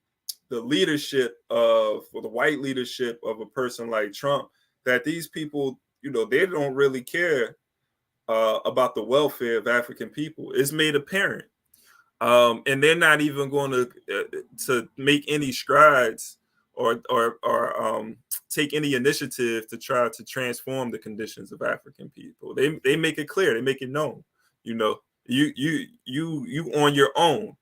leadership of, or the white leadership of a person like Trump, that these people, you know, they don't really care about the welfare of African people. It's made apparent, and they're not even going to make any strides or take any initiative to try to transform the conditions of African people. They make it clear, they make it known. You know, you on your own.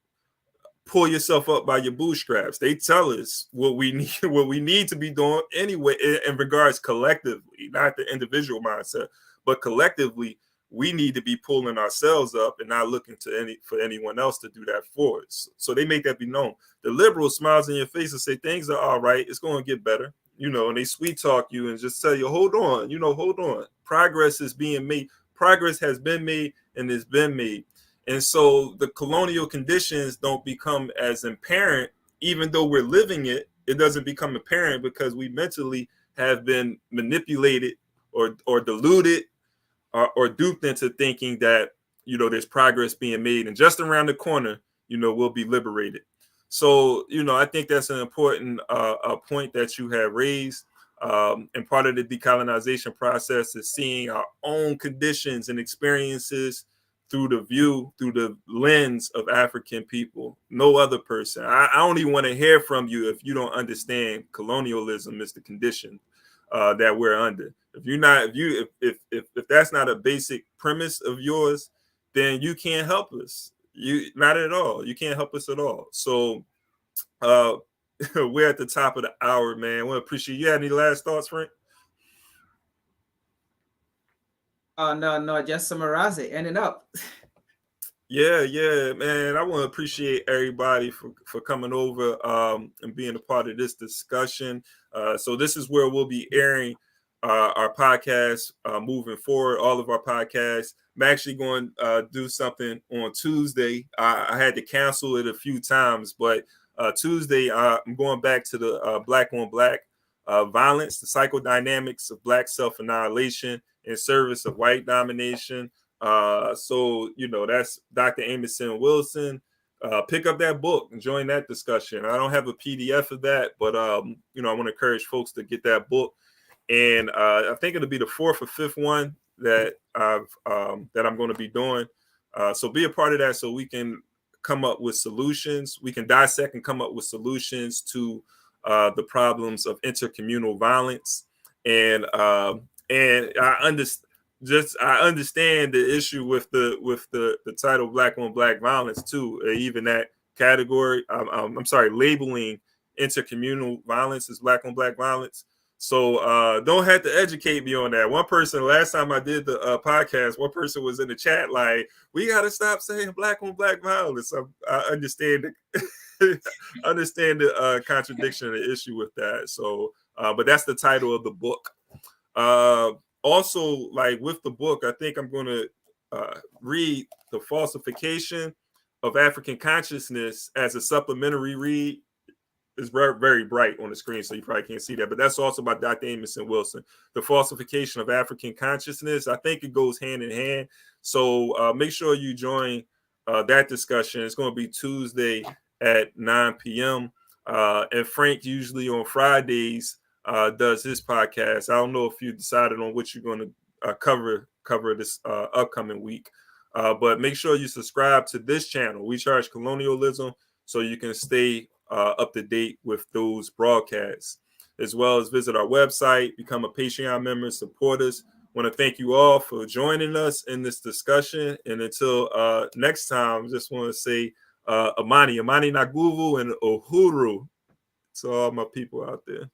Pull yourself up by your bootstraps. They tell us what we need to be doing anyway, in regards collectively, not the individual mindset, but collectively. we need to be pulling ourselves up and not looking to for anyone else to do that for us. So they make that be known. The liberal smiles in your face and say things are all right, it's going to get better, and they sweet talk you and just tell you, hold on, hold on. Progress is being made. Progress has been made and it's been made. And so the colonial conditions don't become as apparent, even though we're living it. It doesn't become apparent because we mentally have been manipulated or deluded or duped into thinking that, there's progress being made and just around the corner, we'll be liberated. So, I think that's an important point that you have raised. And part of the decolonization process is seeing our own conditions and experiences through the lens of African people, no other person. I don't even want to hear from you if you don't understand colonialism is the condition that we're under. If that's not a basic premise of yours, then you can't help us. Not at all. You can't help us at all. So we're at the top of the hour, man. We appreciate you. Have any last thoughts, Frank? No, just summarize it, ending up. Yeah, man. I want to appreciate everybody for coming over and being a part of this discussion. So this is where we'll be airing our podcast moving forward, all of our podcasts. I'm actually going to do something on Tuesday. I had to cancel it a few times, but Tuesday I'm going back to the Black on Black violence, the psychodynamics of Black self-annihilation in service of white domination. So that's Dr. Amerson Wilson. Pick up that book and join that discussion. I don't have a PDF of that, but I want to encourage folks to get that book. And I think it'll be the fourth or fifth one that I'm going to be doing. So be a part of that so we can come up with solutions. We can dissect and come up with solutions to the problems of intercommunal violence. And I understand the issue with the title Black on Black violence too. Even that category, I'm sorry, labeling intercommunal violence as Black on Black violence. So don't have to educate me on that. One person, last time I did the podcast, one person was in the chat like, we got to stop saying Black on Black violence. I understand the contradiction of the issue with that. So, but that's the title of the book. Also, like with the book, I think I'm going to read The Falsification of African Consciousness as a supplementary read. It's very, very bright on the screen, so you probably can't see that. But that's also by Dr. Amerson Wilson. The Falsification of African Consciousness. I think it goes hand in hand. So make sure you join that discussion. It's going to be Tuesday at 9 p.m. And Frank usually on Fridays does his podcast. I don't know if you decided on what you're going to cover this upcoming week. But make sure you subscribe to this channel, We Charge Colonialism, so you can stay up to date with those broadcasts, as well as visit our website, become a Patreon member, support us. I want to thank you all for joining us in this discussion. And until next time, just want to say Amani Naguvu and Uhuru to all my people out there.